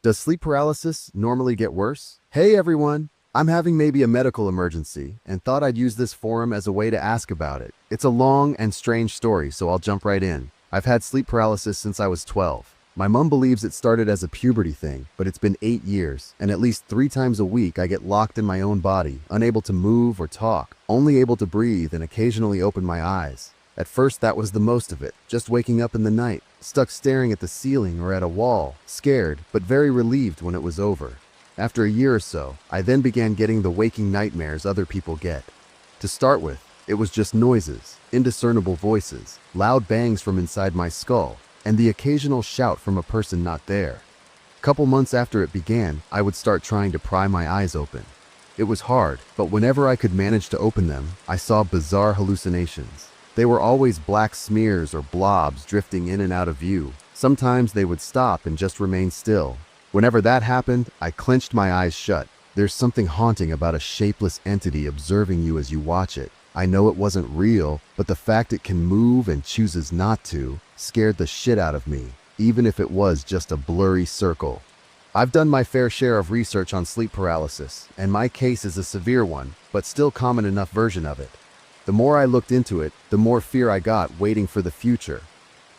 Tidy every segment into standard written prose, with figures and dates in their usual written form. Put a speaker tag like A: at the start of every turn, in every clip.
A: Does sleep paralysis normally get worse? Hey everyone! I'm having maybe a medical emergency and thought I'd use this forum as a way to ask about it. It's a long and strange story, so I'll jump right in. I've had sleep paralysis since I was 12. My mom believes it started as a puberty thing, but it's been 8 years, and at least 3 times a week I get locked in my own body, unable to move or talk, only able to breathe and occasionally open my eyes. At first that was the most of it, just waking up in the night, stuck staring at the ceiling or at a wall, scared but very relieved when it was over. After a year or so, I then began getting the waking nightmares other people get. To start with, it was just noises, indiscernible voices, loud bangs from inside my skull, and the occasional shout from a person not there. Couple months after it began, I would start trying to pry my eyes open. It was hard, but whenever I could manage to open them, I saw bizarre hallucinations. They were always black smears or blobs drifting in and out of view. Sometimes they would stop and just remain still. Whenever that happened, I clenched my eyes shut. There's something haunting about a shapeless entity observing you as you watch it. I know it wasn't real, but the fact it can move and chooses not to scared the shit out of me, even if it was just a blurry circle. I've done my fair share of research on sleep paralysis, and my case is a severe one, but still common enough version of it. The more I looked into it, the more fear I got waiting for the future.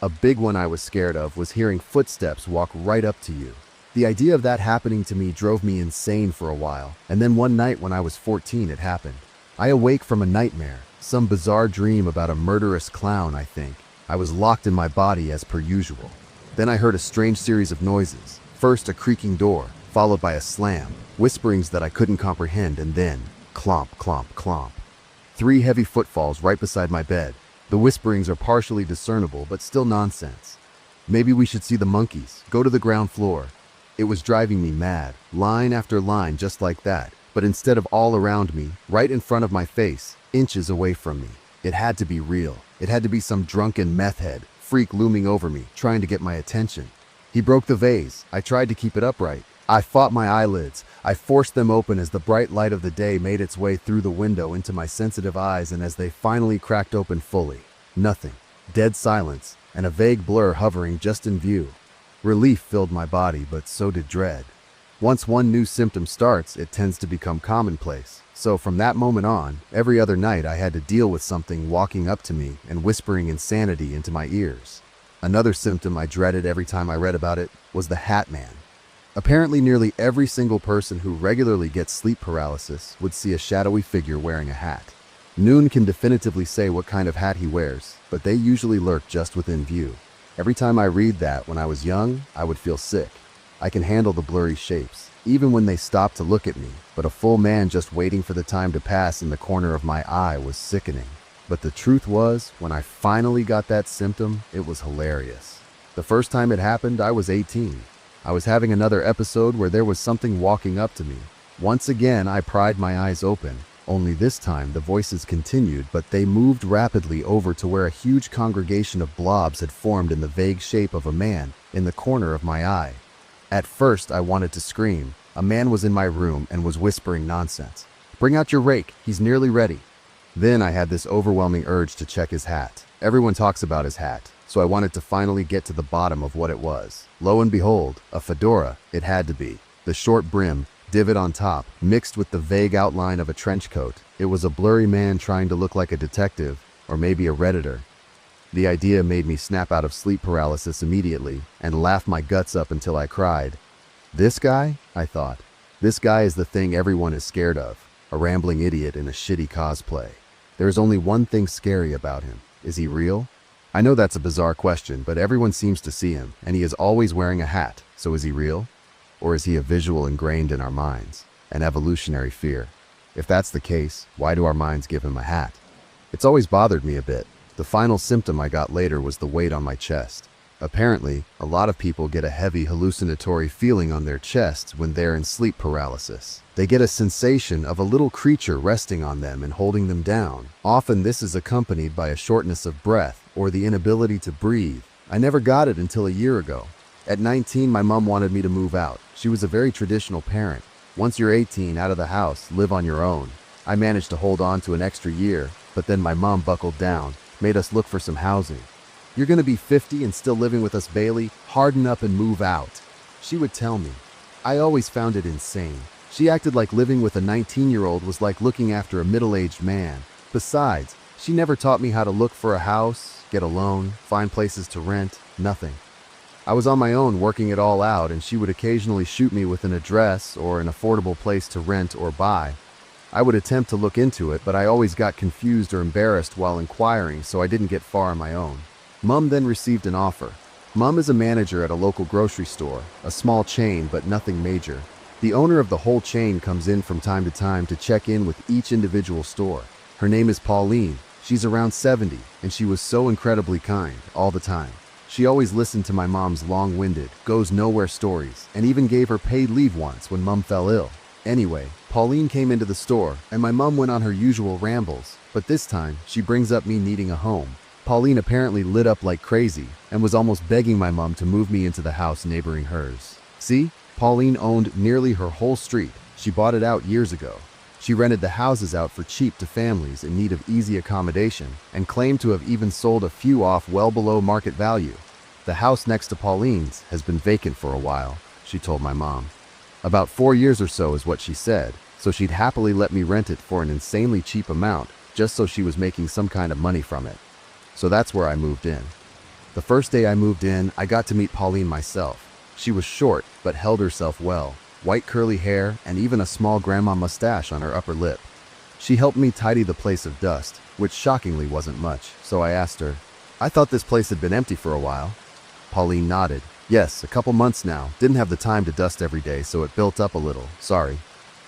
A: A big one I was scared of was hearing footsteps walk right up to you. The idea of that happening to me drove me insane for a while, and then one night when I was 14 it happened. I awake from a nightmare, some bizarre dream about a murderous clown, I think. I was locked in my body as per usual. Then I heard a strange series of noises. First a creaking door, followed by a slam, whisperings that I couldn't comprehend, and then clomp, clomp, clomp. 3 heavy footfalls right beside my bed. The whisperings are partially discernible, but still nonsense. Maybe we should see the monkeys, go to the ground floor. It was driving me mad, line after line just like that, but instead of all around me, right in front of my face, inches away from me. It had to be real. It had to be some drunken meth head, freak looming over me, trying to get my attention. He broke the vase. I tried to keep it upright. I fought my eyelids. I forced them open as the bright light of the day made its way through the window into my sensitive eyes, and as they finally cracked open fully, nothing. Dead silence, and a vague blur hovering just in view. Relief filled my body, but so did dread. Once one new symptom starts, it tends to become commonplace. So from that moment on, every other night I had to deal with something walking up to me and whispering insanity into my ears. Another symptom I dreaded every time I read about it was the Hat Man. Apparently nearly every single person who regularly gets sleep paralysis would see a shadowy figure wearing a hat. Noon can definitively say what kind of hat he wears, but they usually lurk just within view. Every time I read that when I was young, I would feel sick. I can handle the blurry shapes, even when they stop to look at me, but a full man just waiting for the time to pass in the corner of my eye was sickening. But the truth was, when I finally got that symptom, it was hilarious. The first time it happened, I was 18. I was having another episode where there was something walking up to me. Once again, I pried my eyes open. Only this time, the voices continued, but they moved rapidly over to where a huge congregation of blobs had formed in the vague shape of a man in the corner of my eye. At first, I wanted to scream. A man was in my room and was whispering nonsense. "Bring out your rake, he's nearly ready." Then I had this overwhelming urge to check his hat. Everyone talks about his hat, so I wanted to finally get to the bottom of what it was. Lo and behold, a fedora, it had to be. The short brim, divot on top, mixed with the vague outline of a trench coat. It was a blurry man trying to look like a detective, or maybe a Redditor. The idea made me snap out of sleep paralysis immediately and laugh my guts up until I cried. This guy? I thought. This guy is the thing everyone is scared of, a rambling idiot in a shitty cosplay. There is only one thing scary about him. Is he real? I know that's a bizarre question, but everyone seems to see him, and he is always wearing a hat. So is he real? Or is he a visual ingrained in our minds? An evolutionary fear? If that's the case, why do our minds give him a hat? It's always bothered me a bit. The final symptom I got later was the weight on my chest. Apparently, a lot of people get a heavy hallucinatory feeling on their chests when they're in sleep paralysis. They get a sensation of a little creature resting on them and holding them down. Often this is accompanied by a shortness of breath or the inability to breathe. I never got it until a year ago. At 19, my mom wanted me to move out. She was a very traditional parent. Once you're 18, out of the house, live on your own. I managed to hold on to an extra year, but then my mom buckled down, made us look for some housing. "You're gonna be 50 and still living with us, Bailey. Harden up and move out." She would tell me. I always found it insane. She acted like living with a 19-year-old was like looking after a middle-aged man. Besides, she never taught me how to look for a house, get a loan, find places to rent, nothing. I was on my own working it all out, and she would occasionally shoot me with an address or an affordable place to rent or buy. I would attempt to look into it, but I always got confused or embarrassed while inquiring, so I didn't get far on my own. Mom then received an offer. Mom is a manager at a local grocery store, a small chain but nothing major. The owner of the whole chain comes in from time to time to check in with each individual store. Her name is Pauline. She's around 70, and she was so incredibly kind, all the time. She always listened to my mom's long-winded, goes-nowhere stories, and even gave her paid leave once when Mom fell ill. Anyway, Pauline came into the store, and my mom went on her usual rambles, but this time, she brings up me needing a home. Pauline apparently lit up like crazy, and was almost begging my mom to move me into the house neighboring hers. See? Pauline owned nearly her whole street. She bought it out years ago. She rented the houses out for cheap to families in need of easy accommodation, and claimed to have even sold a few off well below market value. The house next to Pauline's has been vacant for a while, she told my mom. About 4 years or so is what she said, so she'd happily let me rent it for an insanely cheap amount, just so she was making some kind of money from it. So that's where I moved in. The first day I moved in, I got to meet Pauline myself. She was short, but held herself well. White curly hair, and even a small grandma mustache on her upper lip. She helped me tidy the place of dust, which shockingly wasn't much, so I asked her, "I thought this place had been empty for a while." Pauline nodded. "Yes, a couple months now. Didn't have the time to dust every day, so it built up a little. Sorry."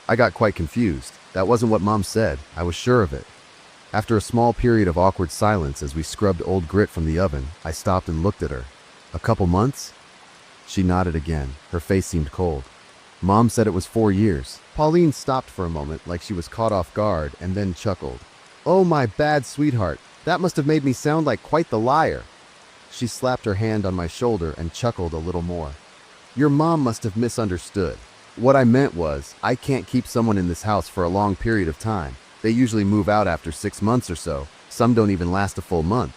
A: I got quite confused. That wasn't what Mom said. I was sure of it. After a small period of awkward silence as we scrubbed old grit from the oven, I stopped and looked at her. "A couple months?" She nodded again. Her face seemed cold. "Mom said it was 4 years. Pauline stopped for a moment like she was caught off guard and then chuckled. "Oh, my bad, sweetheart. That must have made me sound like quite the liar." She slapped her hand on my shoulder and chuckled a little more. "Your mom must have misunderstood. What I meant was, I can't keep someone in this house for a long period of time. They usually move out after 6 months or so. Some don't even last a full month."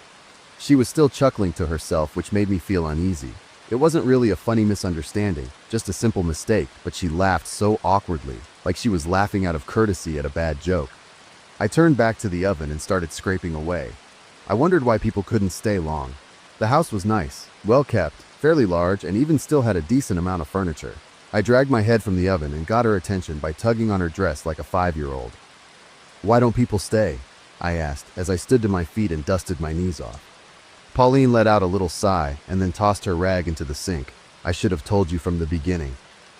A: She was still chuckling to herself, which made me feel uneasy. It wasn't really a funny misunderstanding, just a simple mistake, but she laughed so awkwardly, like she was laughing out of courtesy at a bad joke. I turned back to the oven and started scraping away. I wondered why people couldn't stay long. The house was nice, well kept, fairly large, and even still had a decent amount of furniture. I dragged my head from the oven and got her attention by tugging on her dress like a 5-year-old. "Why don't people stay?" I asked as I stood to my feet and dusted my knees off. Pauline let out a little sigh and then tossed her rag into the sink. "I should have told you from the beginning."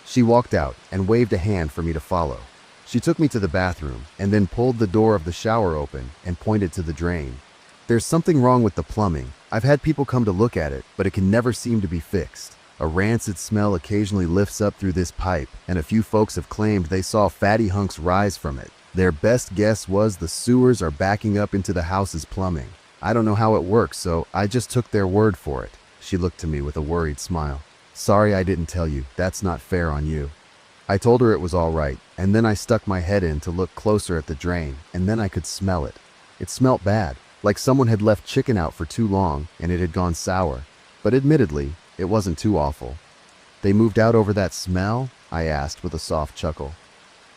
A: She walked out and waved a hand for me to follow. She took me to the bathroom and then pulled the door of the shower open and pointed to the drain. "There's something wrong with the plumbing. I've had people come to look at it, but it can never seem to be fixed. A rancid smell occasionally lifts up through this pipe, and a few folks have claimed they saw fatty hunks rise from it. Their best guess was the sewers are backing up into the house's plumbing. I don't know how it works, so I just took their word for it." She looked to me with a worried smile. "Sorry I didn't tell you. That's not fair on you." I told her it was all right, and then I stuck my head in to look closer at the drain, and then I could smell it. It smelt bad, like someone had left chicken out for too long and it had gone sour. But admittedly, it wasn't too awful. "They moved out over that smell?" I asked with a soft chuckle.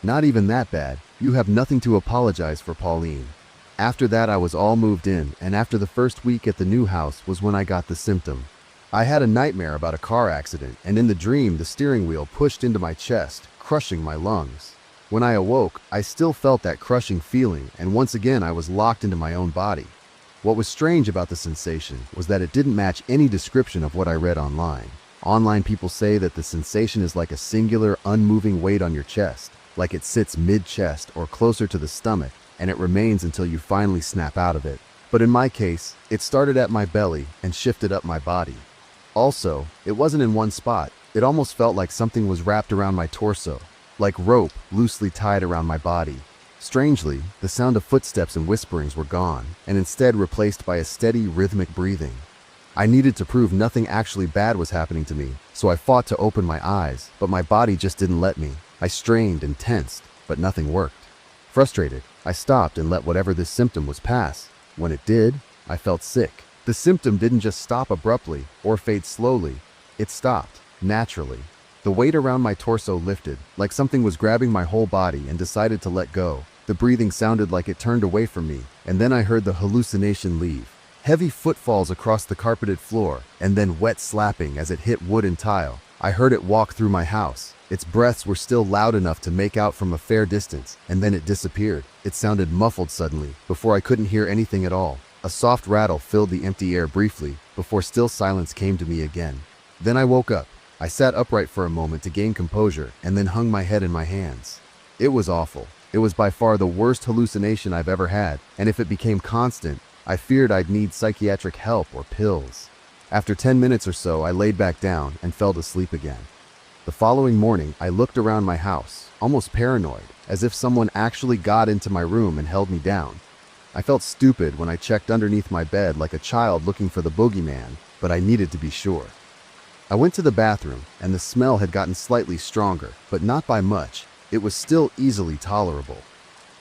A: "Not even that bad. You have nothing to apologize for, Pauline." After that, I was all moved in, and after the first week at the new house was when I got the symptom. I had a nightmare about a car accident, and in the dream, the steering wheel pushed into my chest, crushing my lungs. When I awoke, I still felt that crushing feeling, and once again I was locked into my own body. What was strange about the sensation was that it didn't match any description of what I read online. Online people say that the sensation is like a singular, unmoving weight on your chest, like it sits mid-chest or closer to the stomach, and it remains until you finally snap out of it. But in my case, it started at my belly and shifted up my body. Also, it wasn't in one spot. It almost felt like something was wrapped around my torso, like rope loosely tied around my body. Strangely, the sound of footsteps and whisperings were gone, and instead replaced by a steady, rhythmic breathing. I needed to prove nothing actually bad was happening to me, so I fought to open my eyes, but my body just didn't let me. I strained and tensed, but nothing worked. Frustrated, I stopped and let whatever this symptom was pass. When it did, I felt sick. The symptom didn't just stop abruptly or fade slowly. It stopped, naturally. The weight around my torso lifted, like something was grabbing my whole body and decided to let go. The breathing sounded like it turned away from me, and then I heard the hallucination leave. Heavy footfalls across the carpeted floor, and then wet slapping as it hit wood and tile. I heard it walk through my house. Its breaths were still loud enough to make out from a fair distance, and then it disappeared. It sounded muffled suddenly, before I couldn't hear anything at all. A soft rattle filled the empty air briefly, before still silence came to me again. Then I woke up. I sat upright for a moment to gain composure, and then hung my head in my hands. It was awful. It was by far the worst hallucination I've ever had, and if it became constant, I feared I'd need psychiatric help or pills. After 10 minutes or so, I laid back down and fell asleep again. The following morning, I looked around my house, almost paranoid, as if someone actually got into my room and held me down. I felt stupid when I checked underneath my bed like a child looking for the boogeyman, but I needed to be sure. I went to the bathroom, and the smell had gotten slightly stronger, but not by much. It was still easily tolerable.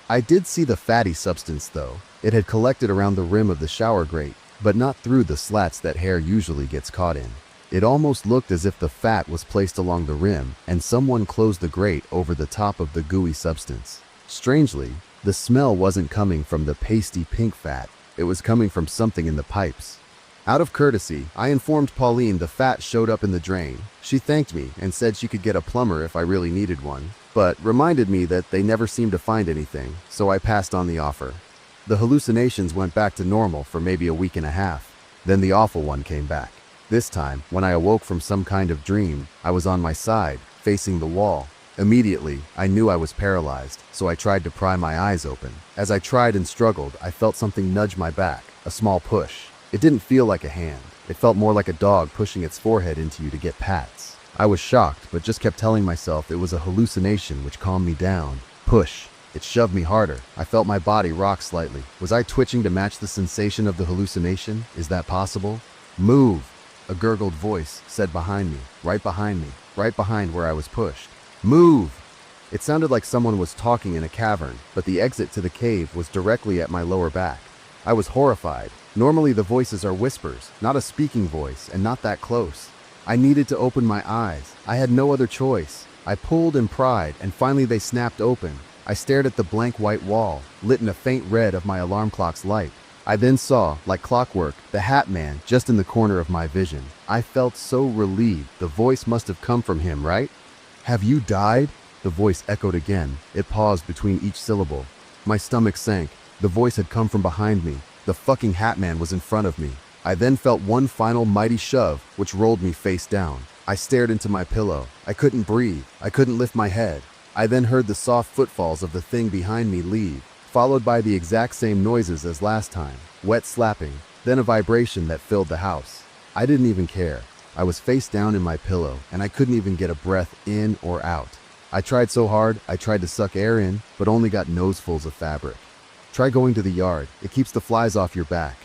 A: I did see the fatty substance, though. It had collected around the rim of the shower grate, but not through the slats that hair usually gets caught in. It almost looked as if the fat was placed along the rim, and someone closed the grate over the top of the gooey substance. Strangely, the smell wasn't coming from the pasty pink fat. It was coming from something in the pipes. Out of courtesy, I informed Pauline the fat showed up in the drain. She thanked me and said she could get a plumber if I really needed one, but reminded me that they never seemed to find anything, so I passed on the offer. The hallucinations went back to normal for maybe a week and a half. Then the awful one came back. This time, when I awoke from some kind of dream, I was on my side, facing the wall. Immediately, I knew I was paralyzed, so I tried to pry my eyes open. As I tried and struggled, I felt something nudge my back, a small push. It didn't feel like a hand. It felt more like a dog pushing its forehead into you to get pats. I was shocked, but just kept telling myself it was a hallucination which calmed me down. Push. It shoved me harder. I felt my body rock slightly. Was I twitching to match the sensation of the hallucination? Is that possible? Move! A gurgled voice said behind me, right behind where I was pushed. Move! It sounded like someone was talking in a cavern, but the exit to the cave was directly at my lower back. I was horrified. Normally the voices are whispers, not a speaking voice, and not that close. I needed to open my eyes. I had no other choice. I pulled and pried, and finally they snapped open. I stared at the blank white wall, lit in a faint red of my alarm clock's light. I then saw, like clockwork, the Hat Man just in the corner of my vision. I felt so relieved. The voice must have come from him, right? Have you died? The voice echoed again. It paused between each syllable. My stomach sank. The voice had come from behind me. The fucking Hat Man was in front of me. I then felt one final mighty shove, which rolled me face down. I stared into my pillow. I couldn't breathe. I couldn't lift my head. I then heard the soft footfalls of the thing behind me leave, followed by the exact same noises as last time. Wet slapping, then a vibration that filled the house. I didn't even care. I was face down in my pillow, and I couldn't even get a breath in or out. I tried so hard, I tried to suck air in, but only got nosefuls of fabric. Try going to the yard. It keeps the flies off your back.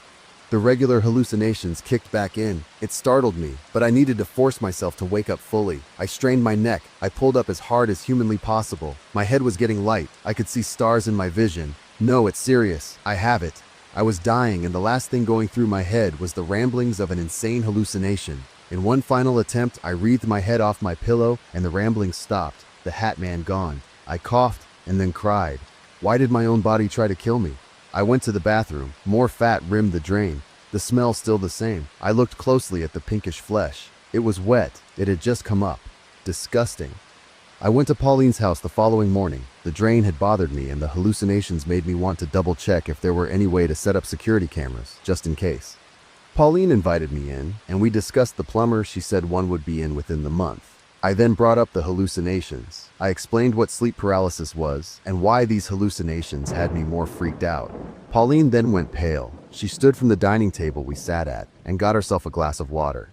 A: The regular hallucinations kicked back in. It startled me, but I needed to force myself to wake up fully. I strained my neck. I pulled up as hard as humanly possible. My head was getting light. I could see stars in my vision. No, it's serious. I have it. I was dying, and the last thing going through my head was the ramblings of an insane hallucination. In one final attempt, I wreathed my head off my pillow, and the ramblings stopped. The Hat Man gone. I coughed and then cried. Why did my own body try to kill me? I went to the bathroom. More fat rimmed the drain. The smell still the same. I looked closely at the pinkish flesh. It was wet. It had just come up. Disgusting. I went to Pauline's house the following morning. The drain had bothered me, and the hallucinations made me want to double check if there were any way to set up security cameras, just in case. Pauline invited me in, and we discussed the plumber. She said one would be in within the month. I then brought up the hallucinations. I explained what sleep paralysis was and why these hallucinations had me more freaked out. Pauline then went pale. She stood from the dining table we sat at and got herself a glass of water.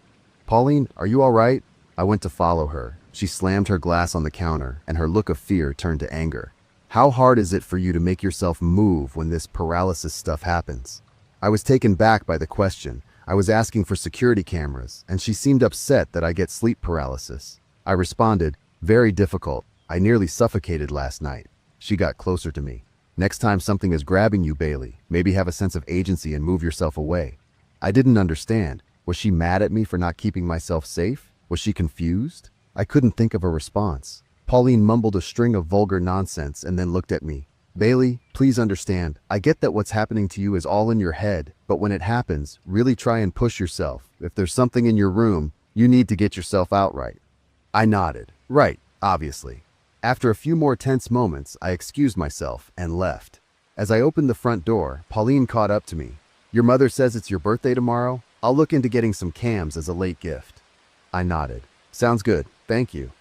A: Pauline, are you all right? I went to follow her. She slammed her glass on the counter, and her look of fear turned to anger. How hard is it for you to make yourself move when this paralysis stuff happens? I was taken back by the question. I was asking for security cameras, and she seemed upset that I get sleep paralysis. I responded, very difficult. I nearly suffocated last night. She got closer to me. Next time something is grabbing you, Bailey, maybe have a sense of agency and move yourself away. I didn't understand. Was she mad at me for not keeping myself safe? Was she confused? I couldn't think of a response. Pauline mumbled a string of vulgar nonsense and then looked at me. Bailey, please understand, I get that what's happening to you is all in your head, but when it happens, really try and push yourself. If there's something in your room, you need to get yourself out right. I nodded. Right, obviously. After a few more tense moments, I excused myself and left. As I opened the front door, Pauline caught up to me. Your mother says it's your birthday tomorrow? I'll look into getting some cams as a late gift. I nodded. Sounds good, thank you.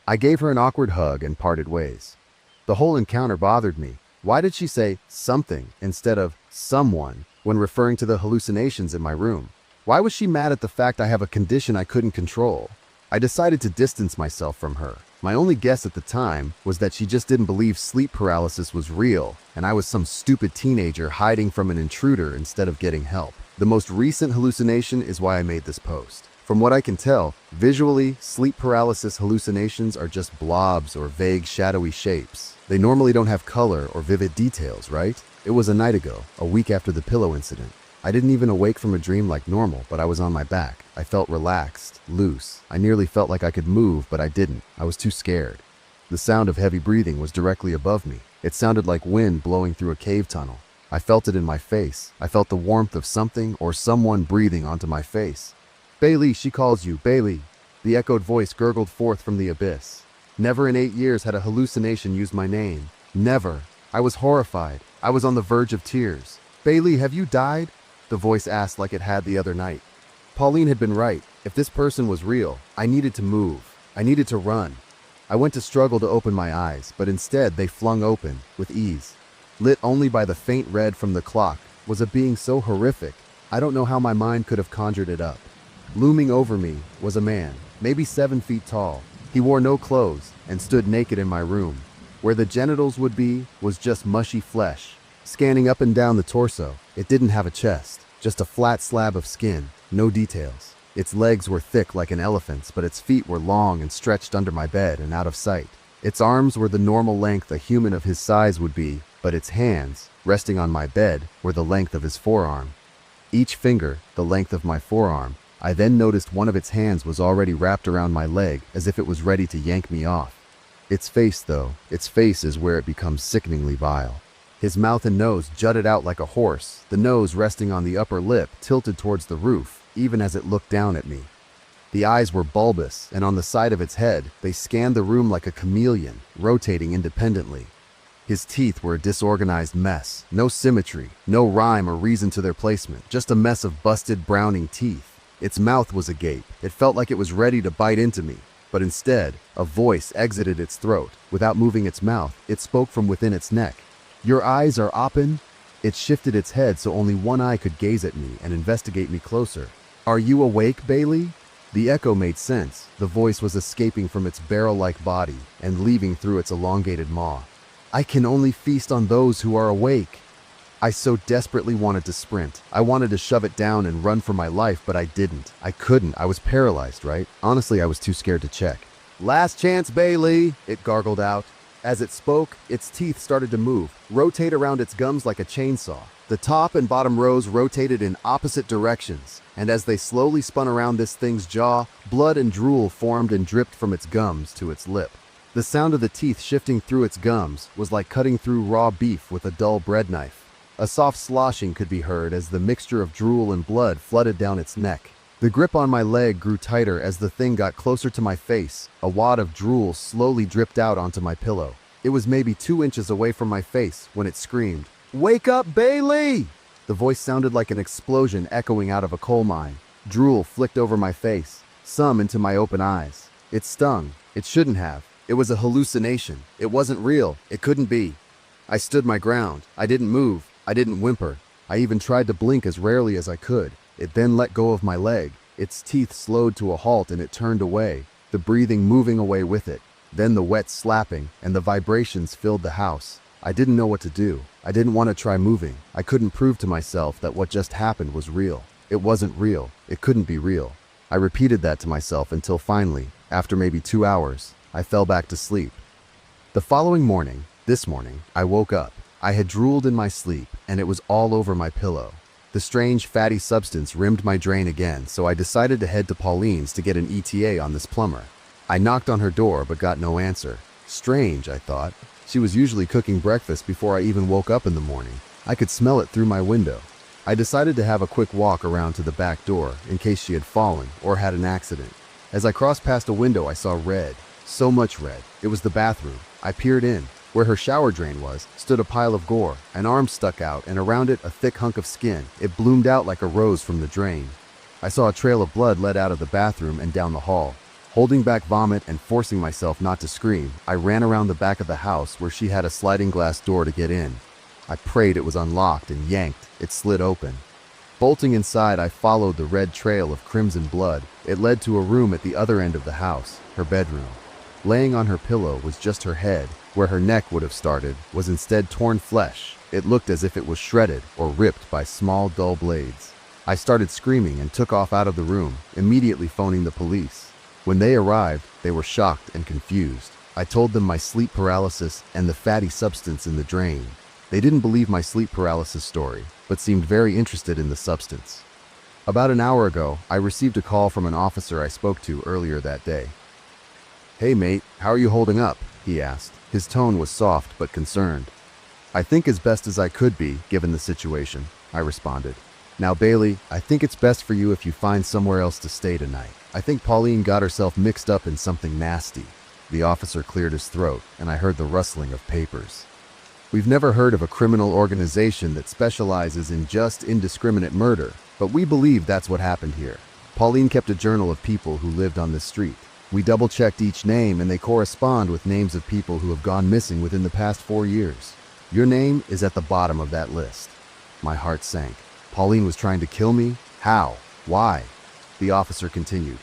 A: I gave her an awkward hug and parted ways. The whole encounter bothered me. Why did she say something instead of someone when referring to the hallucinations in my room? Why was she mad at the fact I have a condition I couldn't control? I decided to distance myself from her. My only guess at the time was that she just didn't believe sleep paralysis was real, and I was some stupid teenager hiding from an intruder instead of getting help. The most recent hallucination is why I made this post. From what I can tell, visually, sleep paralysis hallucinations are just blobs or vague shadowy shapes. They normally don't have color or vivid details, right? It was a night ago, a week after the pillow incident. I didn't even awake from a dream like normal, but I was on my back. I felt relaxed, loose. I nearly felt like I could move, but I didn't. I was too scared. The sound of heavy breathing was directly above me. It sounded like wind blowing through a cave tunnel. I felt it in my face. I felt the warmth of something or someone breathing onto my face. Bailey, she calls you, Bailey. The echoed voice gurgled forth from the abyss. Never in 8 years had a hallucination used my name. Never. I was horrified. I was on the verge of tears. Bailey, have you died? The voice asked like it had the other night. Pauline had been right. If this person was real, I needed to move. I needed to run. I went to struggle to open my eyes, but instead they flung open, with ease. Lit only by the faint red from the clock, was a being so horrific, I don't know how my mind could have conjured it up. Looming over me was a man, maybe 7 feet tall. He wore no clothes and stood naked in my room. Where the genitals would be was just mushy flesh. Scanning up and down the torso, it didn't have a chest, just a flat slab of skin, no details. Its legs were thick like an elephant's, but its feet were long and stretched under my bed and out of sight. Its arms were the normal length a human of his size would be, but its hands, resting on my bed, were the length of his forearm. Each finger, the length of my forearm. I then noticed one of its hands was already wrapped around my leg as if it was ready to yank me off. Its face, though, its face is where it becomes sickeningly vile. His mouth and nose jutted out like a horse, the nose resting on the upper lip tilted towards the roof, even as it looked down at me. The eyes were bulbous, and on the side of its head, they scanned the room like a chameleon, rotating independently. His teeth were a disorganized mess, no symmetry, no rhyme or reason to their placement, just a mess of busted, browning teeth. Its mouth was agape. It felt like it was ready to bite into me, but instead, a voice exited its throat. Without moving its mouth, it spoke from within its neck. Your eyes are open? It shifted its head so only one eye could gaze at me and investigate me closer. Are you awake, Bailey? The echo made sense. The voice was escaping from its barrel-like body and leaving through its elongated maw. I can only feast on those who are awake. I so desperately wanted to sprint. I wanted to shove it down and run for my life, but I didn't. I couldn't. I was paralyzed, right? Honestly, I was too scared to check. Last chance, Bailey, it gargled out. As it spoke, its teeth started to move, rotate around its gums like a chainsaw. The top and bottom rows rotated in opposite directions, and as they slowly spun around this thing's jaw, blood and drool formed and dripped from its gums to its lip. The sound of the teeth shifting through its gums was like cutting through raw beef with a dull bread knife. A soft sloshing could be heard as the mixture of drool and blood flooded down its neck. The grip on my leg grew tighter as the thing got closer to my face. A wad of drool slowly dripped out onto my pillow. It was maybe 2 inches away from my face when it screamed, "Wake up, Bailey!" The voice sounded like an explosion echoing out of a coal mine. Drool flicked over my face, some into my open eyes. It stung. It shouldn't have. It was a hallucination. It wasn't real. It couldn't be. I stood my ground. I didn't move. I didn't whimper. I even tried to blink as rarely as I could. It then let go of my leg. Its teeth slowed to a halt and it turned away, the breathing moving away with it. Then the wet slapping and the vibrations filled the house. I didn't know what to do. I didn't want to try moving. I couldn't prove to myself that what just happened was real. It wasn't real. It couldn't be real. I repeated that to myself until finally, after maybe 2 hours, I fell back to sleep. The following morning, this morning, I woke up. I had drooled in my sleep, and it was all over my pillow. The strange fatty substance rimmed my drain again, so I decided to head to Pauline's to get an ETA on this plumber. I knocked on her door but got no answer. Strange, I thought. She was usually cooking breakfast before I even woke up in the morning. I could smell it through my window. I decided to have a quick walk around to the back door in case she had fallen or had an accident. As I crossed past a window, I saw red. So much red. It was the bathroom. I peered in. Where her shower drain was, stood a pile of gore. An arm stuck out, and around it a thick hunk of skin. It bloomed out like a rose from the drain. I saw a trail of blood led out of the bathroom and down the hall. Holding back vomit and forcing myself not to scream, I ran around the back of the house where she had a sliding glass door to get in. I prayed it was unlocked and yanked. It slid open. Bolting inside, I followed the red trail of crimson blood. It led to a room at the other end of the house, her bedroom. Laying on her pillow was just her head. Where her neck would have started was instead torn flesh. It looked as if it was shredded or ripped by small, dull blades. I started screaming and took off out of the room, immediately phoning the police. When they arrived, they were shocked and confused. I told them my sleep paralysis and the fatty substance in the drain. They didn't believe my sleep paralysis story, but seemed very interested in the substance. About an hour ago, I received a call from an officer I spoke to earlier that day. "Hey mate, how are you holding up?" he asked. His tone was soft but concerned. "I think as best as I could be, given the situation," I responded. "Now Bailey, I think it's best for you if you find somewhere else to stay tonight. I think Pauline got herself mixed up in something nasty." The officer cleared his throat, and I heard the rustling of papers. "We've never heard of a criminal organization that specializes in just indiscriminate murder, but we believe that's what happened here. Pauline kept a journal of people who lived on this street. We double-checked each name, and they correspond with names of people who have gone missing within the past 4 years. Your name is at the bottom of that list." My heart sank. Pauline was trying to kill me? How? Why? The officer continued.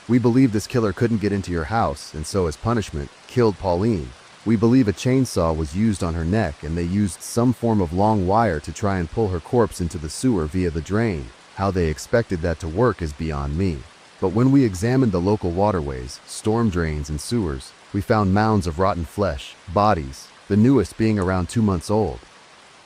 A: "We believe this killer couldn't get into your house, and so as punishment, killed Pauline. We believe a chainsaw was used on her neck, and they used some form of long wire to try and pull her corpse into the sewer via the drain. How they expected that to work is beyond me. But when we examined the local waterways, storm drains, and sewers, we found mounds of rotten flesh, bodies, the newest being around 2 months old."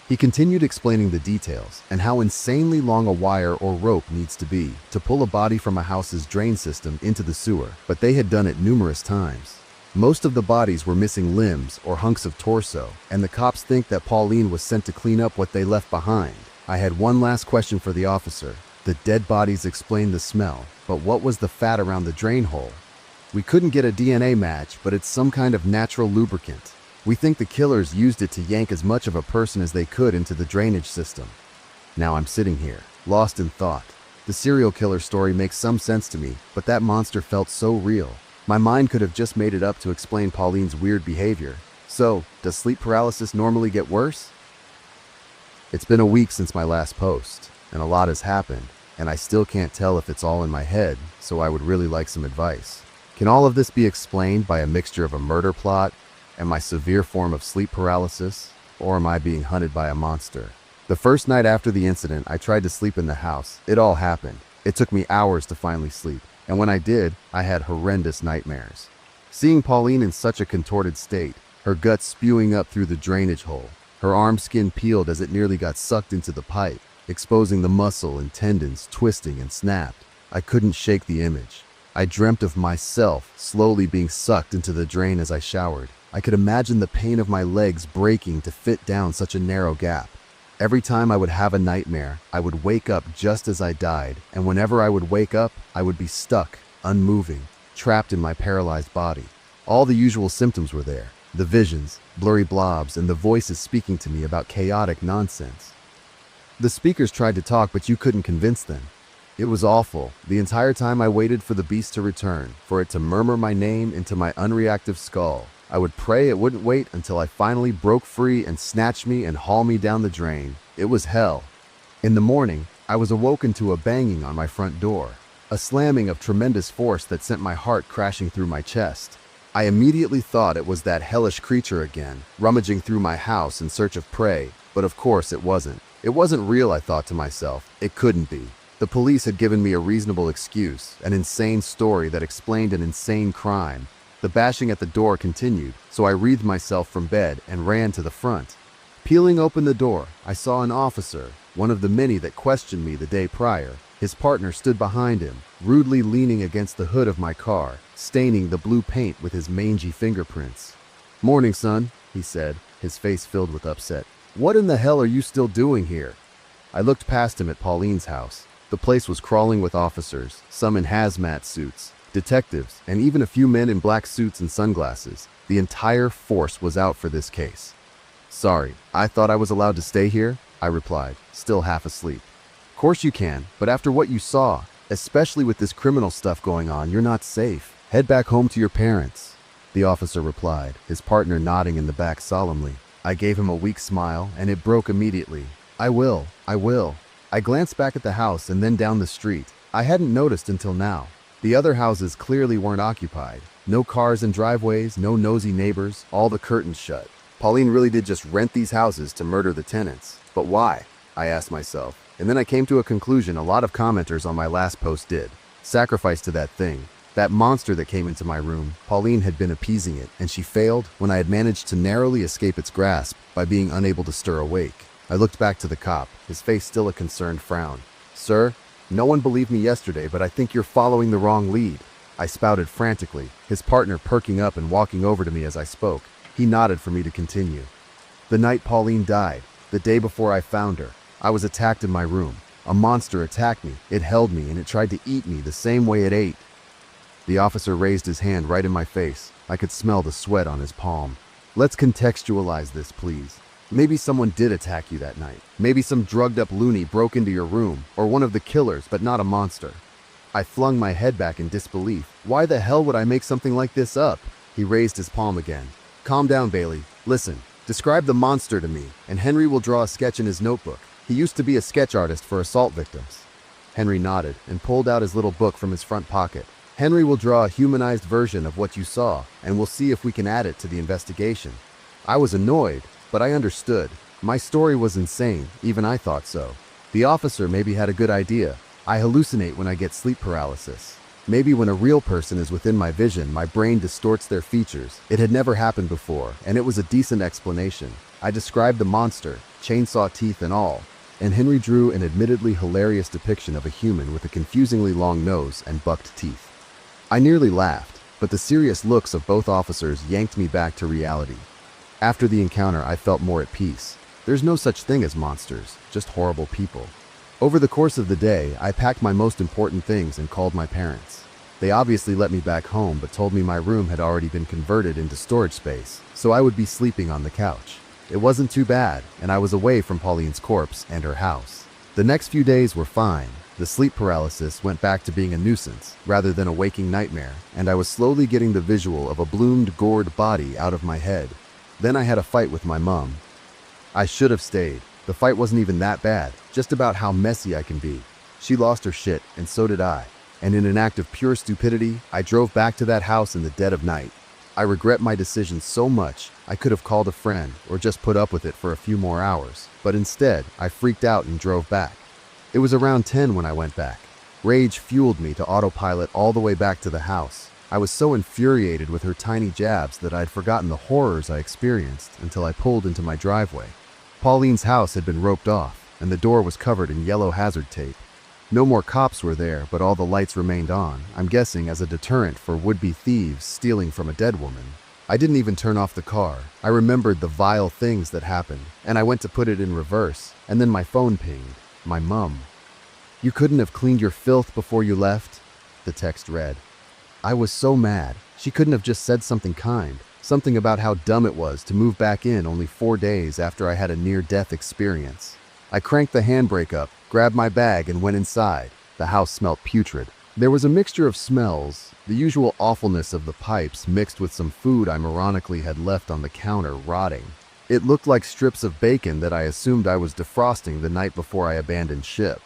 A: He continued explaining the details and how insanely long a wire or rope needs to be to pull a body from a house's drain system into the sewer, but they had done it numerous times. Most of the bodies were missing limbs or hunks of torso, and the cops think that Pauline was sent to clean up what they left behind. I had one last question for the officer. The dead bodies explained the smell, but what was the fat around the drain hole? "We couldn't get a DNA match, but it's some kind of natural lubricant. We think the killers used it to yank as much of a person as they could into the drainage system." Now I'm sitting here, lost in thought. The serial killer story makes some sense to me, but that monster felt so real. My mind could have just made it up to explain Pauline's weird behavior. So, does sleep paralysis normally get worse? It's been a week since my last post, and a lot has happened, and I still can't tell if it's all in my head, so I would really like some advice. Can all of this be explained by a mixture of a murder plot and my severe form of sleep paralysis, or am I being hunted by a monster? The first night after the incident, I tried to sleep in the house. It all happened. It took me hours to finally sleep, and when I did, I had horrendous nightmares. Seeing Pauline in such a contorted state, her guts spewing up through the drainage hole, her arm skin peeled as it nearly got sucked into the pipe, exposing the muscle and tendons twisting and snapped. I couldn't shake the image. I dreamt of myself slowly being sucked into the drain as I showered. I could imagine the pain of my legs breaking to fit down such a narrow gap. Every time I would have a nightmare, I would wake up just as I died, and whenever I would wake up, I would be stuck, unmoving, trapped in my paralyzed body. All the usual symptoms were there: the visions, blurry blobs, and the voices speaking to me about chaotic nonsense. The speakers tried to talk, but you couldn't convince them. It was awful. The entire time I waited for the beast to return, for it to murmur my name into my unreactive skull. I would pray it wouldn't wait until I finally broke free and snatch me and haul me down the drain. It was hell. In the morning, I was awoken to a banging on my front door, a slamming of tremendous force that sent my heart crashing through my chest. I immediately thought it was that hellish creature again, rummaging through my house in search of prey, but of course it wasn't. It wasn't real, I thought to myself. It couldn't be. The police had given me a reasonable excuse, an insane story that explained an insane crime. The bashing at the door continued, so I wreathed myself from bed and ran to the front. Peeling open the door, I saw an officer, one of the many that questioned me the day prior. His partner stood behind him, rudely leaning against the hood of my car, staining the blue paint with his mangy fingerprints. "Morning, son," he said, his face filled with upset. "What in the hell are you still doing here?" I looked past him at Pauline's house. The place was crawling with officers, some in hazmat suits, detectives, and even a few men in black suits and sunglasses. The entire force was out for this case. "Sorry, I thought I was allowed to stay here," I replied, still half asleep. "Course you can, but after what you saw, especially with this criminal stuff going on, you're not safe. Head back home to your parents," the officer replied, his partner nodding in the back solemnly. I gave him a weak smile, and it broke immediately. I will. I glanced back at the house and then down the street. I hadn't noticed until now. The other houses clearly weren't occupied. No cars in driveways, no nosy neighbors, all the curtains shut. Pauline really did just rent these houses to murder the tenants. But why? I asked myself. And then I came to a conclusion a lot of commenters on my last post did. Sacrifice to that thing. That monster that came into my room. Pauline had been appeasing it, and she failed when I had managed to narrowly escape its grasp by being unable to stir awake. I looked back to the cop, his face still a concerned frown. "Sir, no one believed me yesterday, but I think you're following the wrong lead," I spouted frantically, his partner perking up and walking over to me as I spoke. He nodded for me to continue. "The night Pauline died, the day before I found her, I was attacked in my room. A monster attacked me, it held me, and it tried to eat me the same way it ate." The officer raised his hand right in my face. I could smell the sweat on his palm. "Let's contextualize this, please. Maybe someone did attack you that night. Maybe some drugged-up loony broke into your room, or one of the killers, but not a monster." I flung my head back in disbelief. "Why the hell would I make something like this up?" He raised his palm again. "Calm down, Bailey. Listen, describe the monster to me, and Henry will draw a sketch in his notebook. He used to be a sketch artist for assault victims." Henry nodded and pulled out his little book from his front pocket. "Henry will draw a humanized version of what you saw, and we'll see if we can add it to the investigation." I was annoyed, but I understood. My story was insane, even I thought so. The officer maybe had a good idea. I hallucinate when I get sleep paralysis. Maybe when a real person is within my vision, my brain distorts their features. It had never happened before, and it was a decent explanation. I described the monster, chainsaw teeth and all, and Henry drew an admittedly hilarious depiction of a human with a confusingly long nose and bucked teeth. I nearly laughed, but the serious looks of both officers yanked me back to reality. After the encounter, I felt more at peace. There's no such thing as monsters, just horrible people. Over the course of the day, I packed my most important things and called my parents. They obviously let me back home, but told me my room had already been converted into storage space, so I would be sleeping on the couch. It wasn't too bad, and I was away from Pauline's corpse and her house. The next few days were fine. The sleep paralysis went back to being a nuisance, rather than a waking nightmare, and I was slowly getting the visual of a bloomed, gored body out of my head. Then I had a fight with my mom. I should have stayed. The fight wasn't even that bad, just about how messy I can be. She lost her shit, and so did I. And in an act of pure stupidity, I drove back to that house in the dead of night. I regret my decision so much, I could have called a friend or just put up with it for a few more hours. But instead, I freaked out and drove back. It was around 10 when I went back. Rage fueled me to autopilot all the way back to the house. I was so infuriated with her tiny jabs that I'd forgotten the horrors I experienced until I pulled into my driveway. Pauline's house had been roped off, and the door was covered in yellow hazard tape. No more cops were there, but all the lights remained on, I'm guessing as a deterrent for would-be thieves stealing from a dead woman. I didn't even turn off the car. I remembered the vile things that happened, and I went to put it in reverse, and then my phone pinged. My mum. "You couldn't have cleaned your filth before you left?" the text read. I was so mad. She couldn't have just said something kind, something about how dumb it was to move back in only 4 days after I had a near-death experience. I cranked the handbrake up, grabbed my bag, and went inside. The house smelled putrid. There was a mixture of smells, the usual awfulness of the pipes mixed with some food I ironically had left on the counter rotting. It looked like strips of bacon that I assumed I was defrosting the night before I abandoned ship.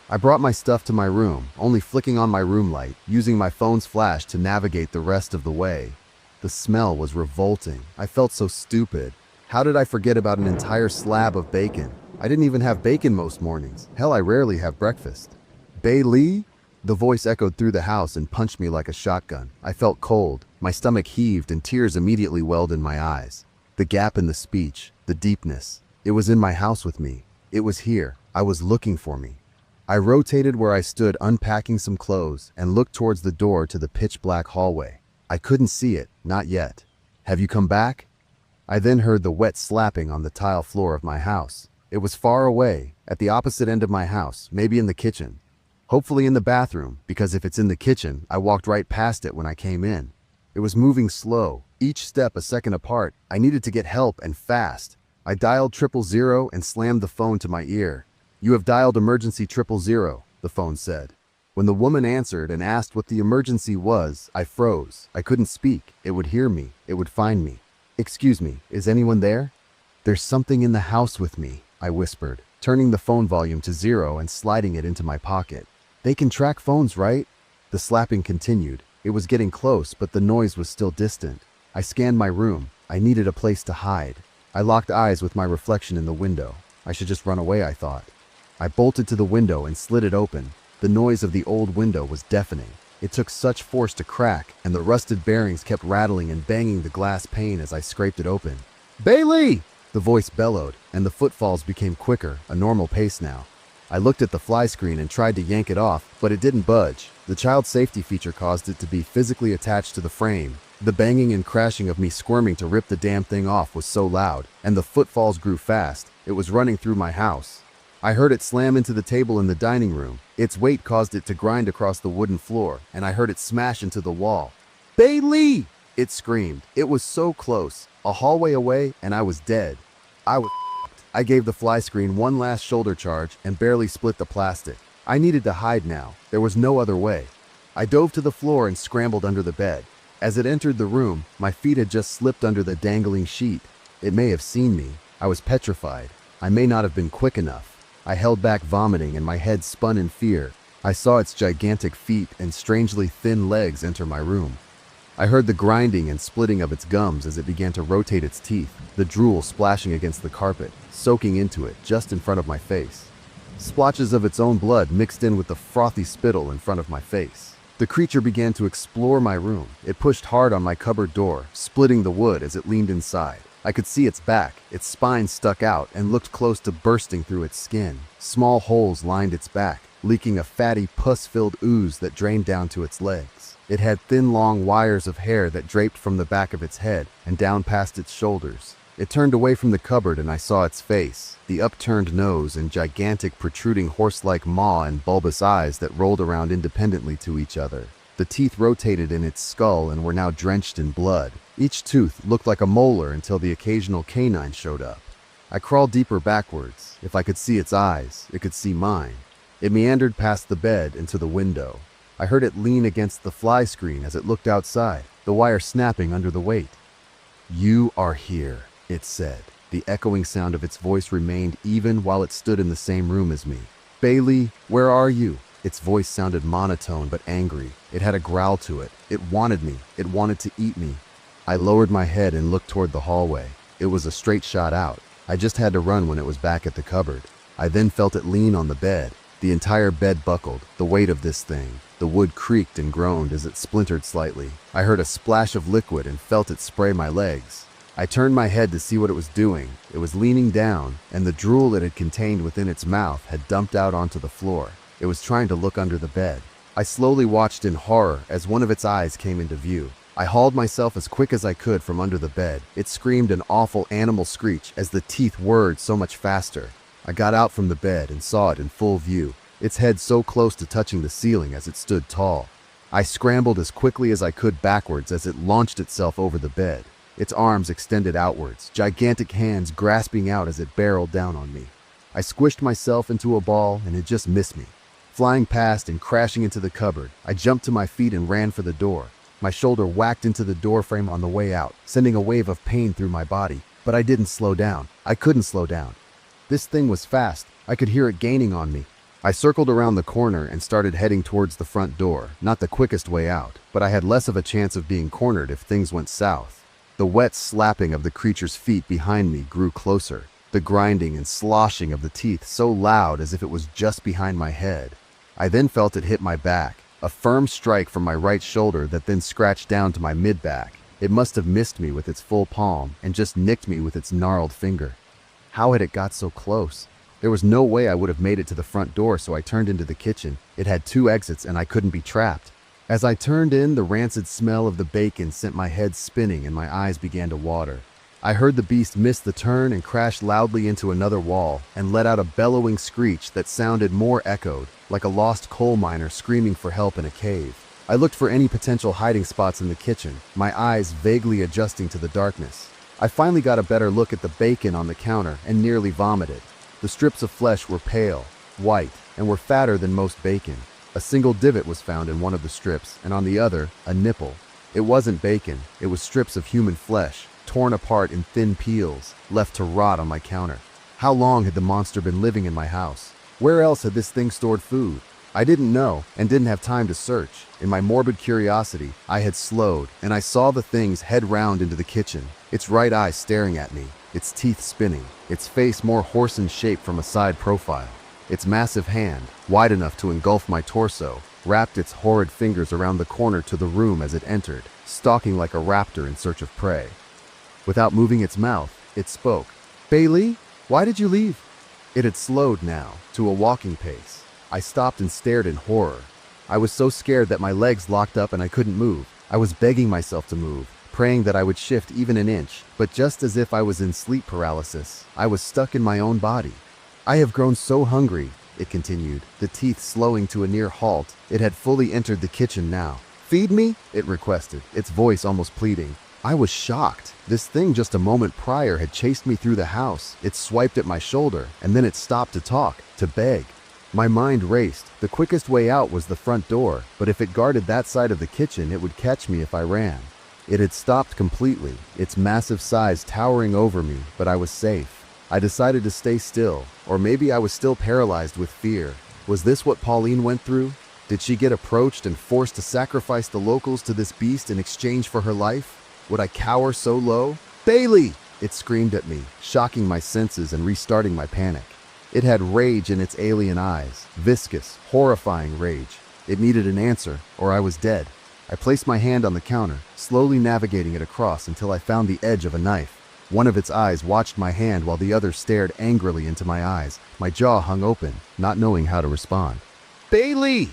A: I brought my stuff to my room, only flicking on my room light, using my phone's flash to navigate the rest of the way. The smell was revolting. I felt so stupid. How did I forget about an entire slab of bacon? I didn't even have bacon most mornings. Hell, I rarely have breakfast. "Bailey?" The voice echoed through the house and punched me like a shotgun. I felt cold. My stomach heaved and tears immediately welled in my eyes. The gap in the speech, the deepness. It was in my house with me. It was here. I was looking for me. I rotated where I stood unpacking some clothes and looked towards the door to the pitch-black hallway. I couldn't see it, not yet. Have you come back? I then heard the wet slapping on the tile floor of my house. It was far away, at the opposite end of my house, maybe in the kitchen. Hopefully in the bathroom, because if it's in the kitchen, I walked right past it when I came in. It was moving slow, each step a second apart. I needed to get help and fast. I dialed 000 and slammed the phone to my ear. You have dialed emergency 000, the phone said. When the woman answered and asked what the emergency was, I froze. I couldn't speak. It would hear me. It would find me. Excuse me, is anyone there? There's something in the house with me, I whispered, turning the phone volume to 0 and sliding it into my pocket. They can track phones, right? The slapping continued. It was getting close, but the noise was still distant. I scanned my room. I needed a place to hide. I locked eyes with my reflection in the window. I should just run away, I thought. I bolted to the window and slid it open. The noise of the old window was deafening. It took such force to crack, and the rusted bearings kept rattling and banging the glass pane as I scraped it open. Bailey! The voice bellowed, and the footfalls became quicker, a normal pace now. I looked at the fly screen and tried to yank it off, but it didn't budge. The child safety feature caused it to be physically attached to the frame. The banging and crashing of me squirming to rip the damn thing off was so loud, and the footfalls grew fast. It was running through my house. I heard it slam into the table in the dining room. Its weight caused it to grind across the wooden floor, and I heard it smash into the wall. Bailey! It screamed. It was so close. A hallway away, and I was dead. I gave the fly screen one last shoulder charge and barely split the plastic. I needed to hide now. There was no other way. I dove to the floor and scrambled under the bed. As it entered the room, my feet had just slipped under the dangling sheet. It may have seen me. I was petrified. I may not have been quick enough. I held back vomiting and my head spun in fear. I saw its gigantic feet and strangely thin legs enter my room. I heard the grinding and splitting of its gums as it began to rotate its teeth, the drool splashing against the carpet, soaking into it just in front of my face. Splotches of its own blood mixed in with the frothy spittle in front of my face. The creature began to explore my room. It pushed hard on my cupboard door, splitting the wood as it leaned inside. I could see its back. Its spine stuck out and looked close to bursting through its skin. Small holes lined its back, leaking a fatty, pus-filled ooze that drained down to its legs. It had thin, long wires of hair that draped from the back of its head and down past its shoulders. It turned away from the cupboard and I saw its face, the upturned nose and gigantic, protruding horse-like maw and bulbous eyes that rolled around independently to each other. The teeth rotated in its skull and were now drenched in blood. Each tooth looked like a molar until the occasional canine showed up. I crawled deeper backwards. If I could see its eyes, it could see mine. It meandered past the bed and to the window. I heard it lean against the fly screen as it looked outside, the wire snapping under the weight. "You are here," it said. The echoing sound of its voice remained even while it stood in the same room as me. "Bailey, where are you?" Its voice sounded monotone but angry. It had a growl to it. It wanted me. It wanted to eat me. I lowered my head and looked toward the hallway. It was a straight shot out. I just had to run when it was back at the cupboard. I then felt it lean on the bed. The entire bed buckled, the weight of this thing. The wood creaked and groaned as it splintered slightly. I heard a splash of liquid and felt it spray my legs. I turned my head to see what it was doing. It was leaning down, and the drool it had contained within its mouth had dumped out onto the floor. It was trying to look under the bed. I slowly watched in horror as one of its eyes came into view. I hauled myself as quick as I could from under the bed. It screamed an awful animal screech as the teeth whirred so much faster. I got out from the bed and saw it in full view, its head so close to touching the ceiling as it stood tall. I scrambled as quickly as I could backwards as it launched itself over the bed. Its arms extended outwards, gigantic hands grasping out as it barreled down on me. I squished myself into a ball and it just missed me. Flying past and crashing into the cupboard, I jumped to my feet and ran for the door. My shoulder whacked into the door frame on the way out, sending a wave of pain through my body. But I didn't slow down. I couldn't slow down. This thing was fast. I could hear it gaining on me. I circled around the corner and started heading towards the front door. Not the quickest way out, but I had less of a chance of being cornered if things went south. The wet slapping of the creature's feet behind me grew closer, the grinding and sloshing of the teeth so loud as if it was just behind my head. I then felt it hit my back, a firm strike from my right shoulder that then scratched down to my mid-back. It must have missed me with its full palm and just nicked me with its gnarled finger. How had it got so close? There was no way I would have made it to the front door, so I turned into the kitchen. It had 2 exits and I couldn't be trapped. As I turned in, the rancid smell of the bacon sent my head spinning and my eyes began to water. I heard the beast miss the turn and crash loudly into another wall and let out a bellowing screech that sounded more echoed, like a lost coal miner screaming for help in a cave. I looked for any potential hiding spots in the kitchen, my eyes vaguely adjusting to the darkness. I finally got a better look at the bacon on the counter and nearly vomited. The strips of flesh were pale, white, and were fatter than most bacon. A single divot was found in one of the strips, and on the other, a nipple. It wasn't bacon, it was strips of human flesh, torn apart in thin peels, left to rot on my counter. How long had the monster been living in my house? Where else had this thing stored food? I didn't know and didn't have time to search. In my morbid curiosity, I had slowed, and I saw the thing's head round into the kitchen, its right eye staring at me, its teeth spinning, its face more horse in shape from a side profile. Its massive hand, wide enough to engulf my torso, wrapped its horrid fingers around the corner to the room as it entered, stalking like a raptor in search of prey. Without moving its mouth, it spoke. "Bailey, why did you leave?" It had slowed now, to a walking pace. I stopped and stared in horror. I was so scared that my legs locked up and I couldn't move. I was begging myself to move, praying that I would shift even an inch, but just as if I was in sleep paralysis, I was stuck in my own body. "I have grown so hungry," it continued, the teeth slowing to a near halt. It had fully entered the kitchen now. "Feed me?" it requested, its voice almost pleading. I was shocked. This thing just a moment prior had chased me through the house. It swiped at my shoulder, and then it stopped to talk, to beg. My mind raced. The quickest way out was the front door, but if it guarded that side of the kitchen, it would catch me if I ran. It had stopped completely, its massive size towering over me, but I was safe. I decided to stay still, or maybe I was still paralyzed with fear. Was this what Pauline went through? Did she get approached and forced to sacrifice the locals to this beast in exchange for her life? Would I cower so low? "Bailey!" it screamed at me, shocking my senses and restarting my panic. It had rage in its alien eyes, viscous, horrifying rage. It needed an answer, or I was dead. I placed my hand on the counter, slowly navigating it across until I found the edge of a knife. One of its eyes watched my hand while the other stared angrily into my eyes. My jaw hung open, not knowing how to respond. "Bailey!"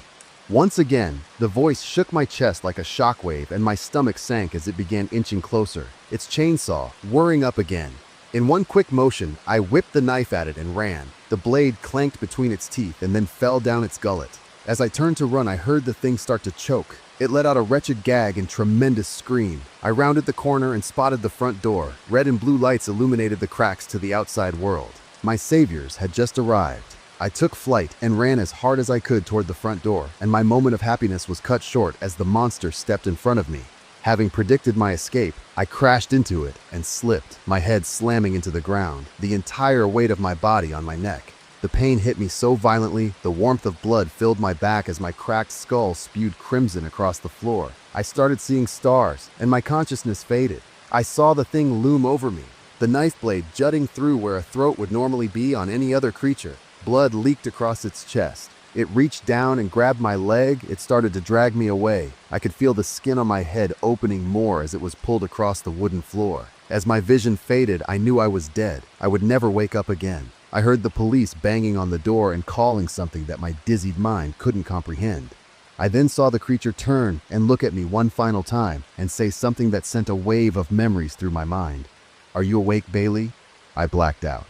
A: Once again, the voice shook my chest like a shockwave and my stomach sank as it began inching closer, its chainsaw whirring up again. In one quick motion, I whipped the knife at it and ran. The blade clanked between its teeth and then fell down its gullet. As I turned to run, I heard the thing start to choke. It let out a wretched gag and tremendous scream. I rounded the corner and spotted the front door. Red and blue lights illuminated the cracks to the outside world. My saviors had just arrived. I took flight and ran as hard as I could toward the front door, and my moment of happiness was cut short as the monster stepped in front of me. Having predicted my escape, I crashed into it and slipped, my head slamming into the ground, the entire weight of my body on my neck. The pain hit me so violently, the warmth of blood filled my back as my cracked skull spewed crimson across the floor. I started seeing stars, and my consciousness faded. I saw the thing loom over me, the knife blade jutting through where a throat would normally be on any other creature. Blood leaked across its chest. It reached down and grabbed my leg. It started to drag me away. I could feel the skin on my head opening more as it was pulled across the wooden floor. As my vision faded, I knew I was dead. I would never wake up again. I heard the police banging on the door and calling something that my dizzied mind couldn't comprehend. I then saw the creature turn and look at me one final time and say something that sent a wave of memories through my mind. "Are you awake, Bailey?" I blacked out.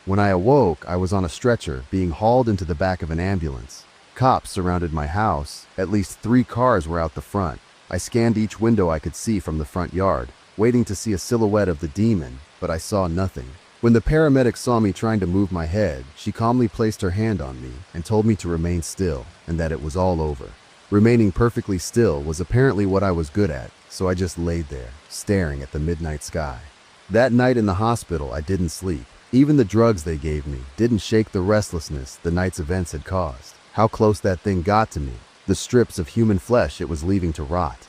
A: When I awoke, I was on a stretcher, being hauled into the back of an ambulance. Cops surrounded my house. At least 3 cars were out the front. I scanned each window I could see from the front yard, waiting to see a silhouette of the demon, but I saw nothing. When the paramedic saw me trying to move my head, she calmly placed her hand on me and told me to remain still and that it was all over. Remaining perfectly still was apparently what I was good at, so I just laid there, staring at the midnight sky. That night in the hospital, I didn't sleep. Even the drugs they gave me didn't shake the restlessness the night's events had caused. How close that thing got to me, the strips of human flesh it was leaving to rot.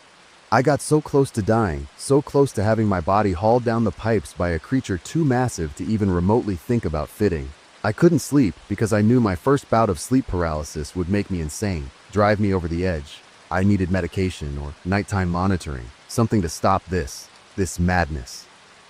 A: I got so close to dying, so close to having my body hauled down the pipes by a creature too massive to even remotely think about fitting. I couldn't sleep because I knew my first bout of sleep paralysis would make me insane, drive me over the edge. I needed medication or nighttime monitoring, something to stop this madness.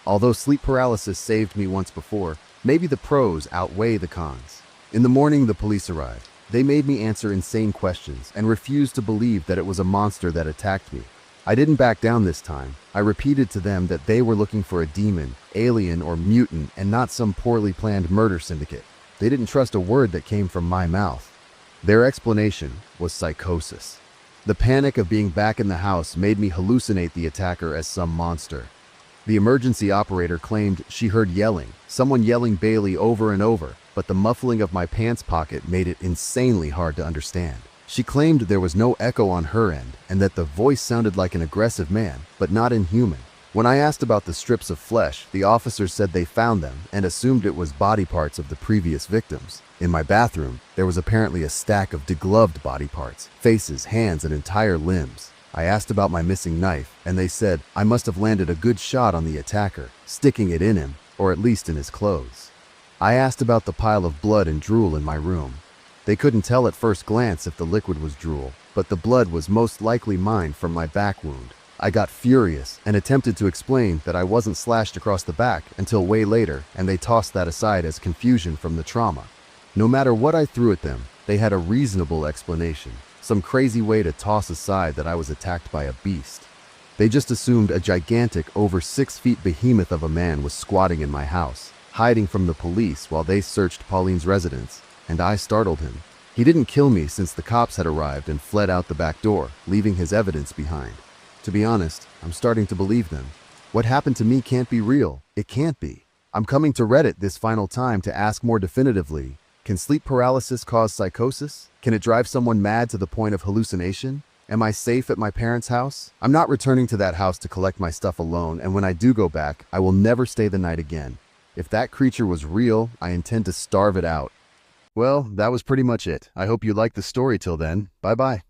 A: Although sleep paralysis saved me once before, maybe the pros outweigh the cons. In the morning, the police arrived. They made me answer insane questions and refused to believe that it was a monster that attacked me. I didn't back down this time. I repeated to them that they were looking for a demon, alien, or mutant and not some poorly planned murder syndicate. They didn't trust a word that came from my mouth. Their explanation was psychosis. The panic of being back in the house made me hallucinate the attacker as some monster. The emergency operator claimed she heard yelling, someone yelling Bailey over and over, but the muffling of my pants pocket made it insanely hard to understand. She claimed there was no echo on her end and that the voice sounded like an aggressive man, but not inhuman. When I asked about the strips of flesh, the officers said they found them and assumed it was body parts of the previous victims. In my bathroom, there was apparently a stack of degloved body parts, faces, hands, and entire limbs. I asked about my missing knife, and they said I must have landed a good shot on the attacker, sticking it in him, or at least in his clothes. I asked about the pile of blood and drool in my room. They couldn't tell at first glance if the liquid was drool, but the blood was most likely mine from my back wound. I got furious and attempted to explain that I wasn't slashed across the back until way later, and they tossed that aside as confusion from the trauma. No matter what I threw at them, they had a reasonable explanation, some crazy way to toss aside that I was attacked by a beast. They just assumed a gigantic, over 6 feet behemoth of a man was squatting in my house, hiding from the police while they searched Pauline's residence, and I startled him. He didn't kill me since the cops had arrived and fled out the back door, leaving his evidence behind. To be honest, I'm starting to believe them. What happened to me can't be real. It can't be. I'm coming to Reddit this final time to ask more definitively, can sleep paralysis cause psychosis? Can it drive someone mad to the point of hallucination? Am I safe at my parents' house? I'm not returning to that house to collect my stuff alone, and when I do go back, I will never stay the night again. If that creature was real, I intend to starve it out. Well, that was pretty much it. I hope you liked the story till then. Bye-bye.